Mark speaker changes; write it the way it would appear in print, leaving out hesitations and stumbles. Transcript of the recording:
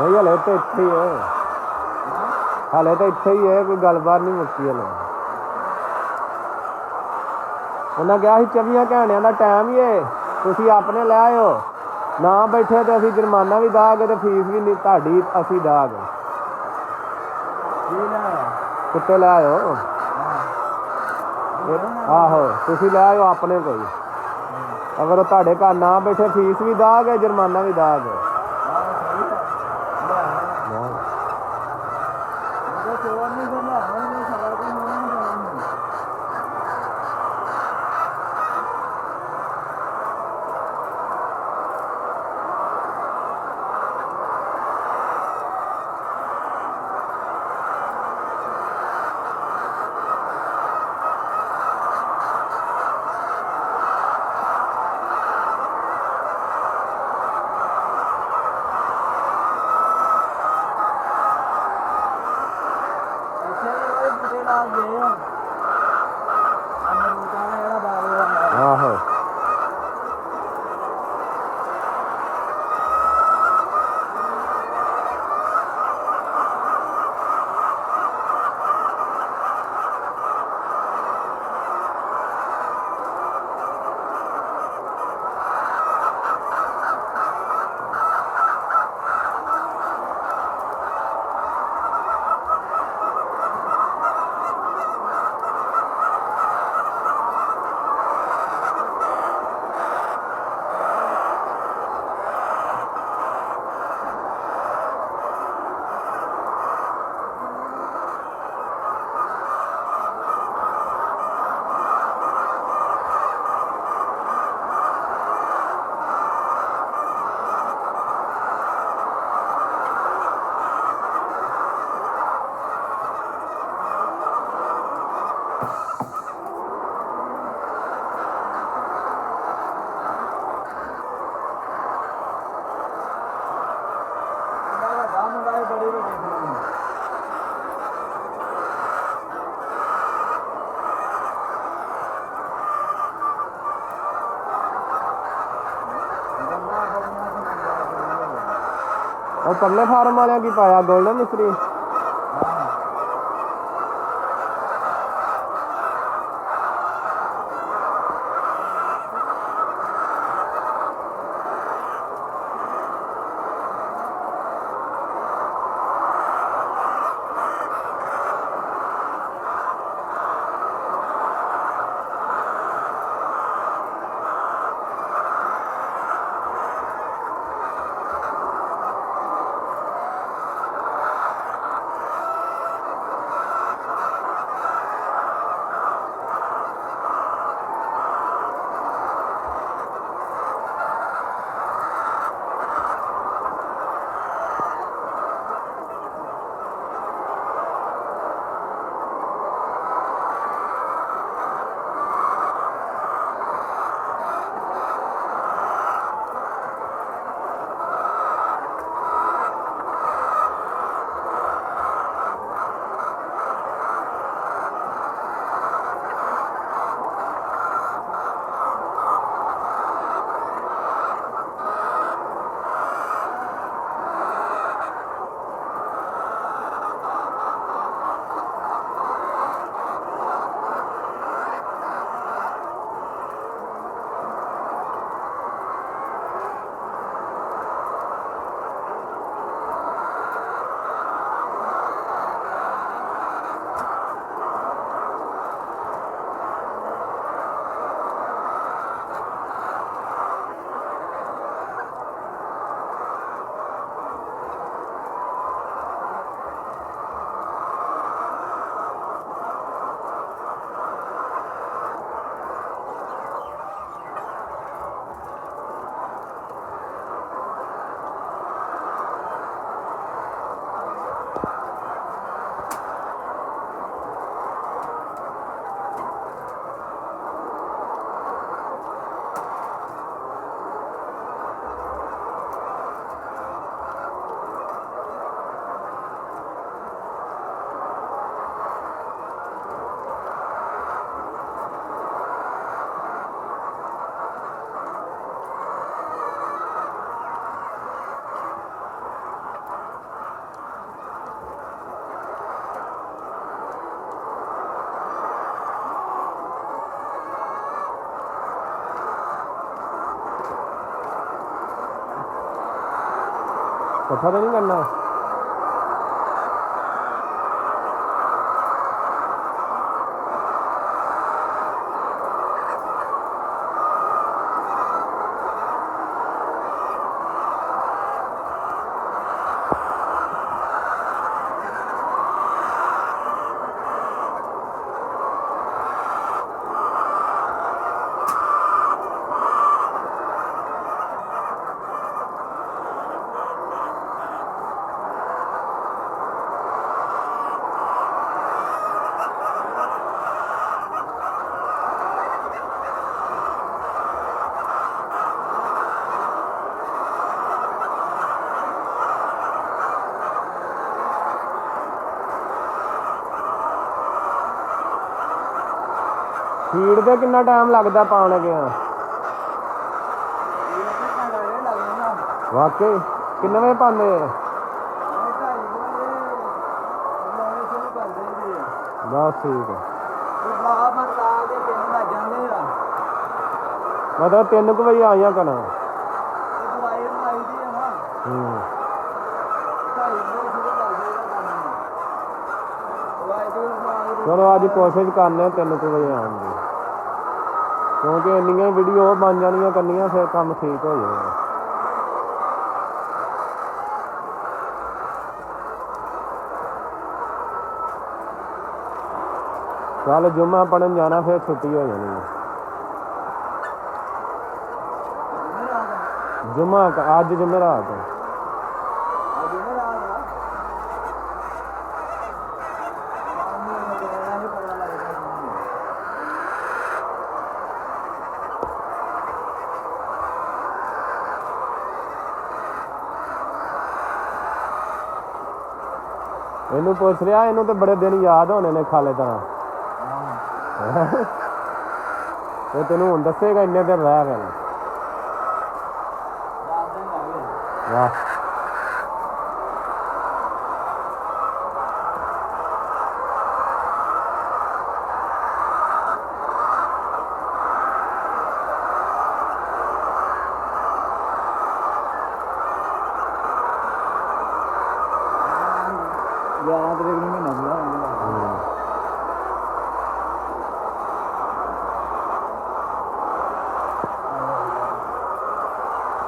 Speaker 1: नहीं हले तो इत्थे ही है, हाले तो इत्थे ही है, कोई गलबात नहीं मुक्की हले। उन्हें कहा 24 घंटिया का टाइम ही है, तुसी अपने लै आयो, ना बैठे तो असीं जुर्माना भी दागे तो फीस भी नहीं तुहाडी असीं दागे। कुत्ते लै आयो, आहो तुसी लै आयो अपने कोई, अगर तुहाडे घर ना बैठे फीस भी दागे जुर्माना भी दागे। आहो और परले फार्म वाले की पाया गोल्डन मिस्त्री ਇਕੱਠਾ ਤਾਂ ਨਹੀਂ ਕਰਨਾ। ਫੀਡ ਤੇ ਕਿੰਨਾ ਟਾਈਮ ਲੱਗਦਾ ਪਾਉਣ ਲੱਗਿਆ? ਵਾਕਈ ਕਿੰਨੇ ਵਜੇ ਪਾਉਂਦੇ? ਬਸ ਠੀਕ ਹੈ। ਮਤਲਬ 3 ਕੁ ਵਜੇ ਆਈਆਂ ਕਰਨਾ। ਚਲੋ ਅੱਜ ਕੋਸ਼ਿਸ਼ ਕਰਨੇ 3 ਕੁ ਵਜੇ ਆਉਣ ਦੀ, ਕਿਉਂਕਿ ਇੰਨੀਆਂ ਵੀਡੀਓ ਬਣ ਜਾਣੀਆਂ ਕਰਨੀਆਂ, ਫਿਰ ਕੰਮ ਠੀਕ ਹੋ ਜਾਏਗਾ। ਕੱਲ ਜੁਮਾ ਪੜ੍ਹਨ ਜਾਣਾ, ਫਿਰ ਛੁੱਟੀ ਹੋ ਜਾਣੀ ਹੈ। ਜੁਮਾ ਅੱਜ ਜੁਮੇਰਾਤ ਹੈ। ਇਹਨੂੰ ਪੁੱਛ ਰਿਹਾ, ਇਹਨੂੰ ਤੇ ਬੜੇ ਦਿਨ ਯਾਦ ਹੋਣੇ ਨੇ ਖਾਲੇ ਤਰ੍ਹਾਂ। ਇਹ ਤੈਨੂੰ ਹੁਣ ਦੱਸੇਗਾ ਇੰਨੇ ਦਿਨ ਰਹਿ ਗਏ। ਵਾਹ
Speaker 2: ग्यारह तरीक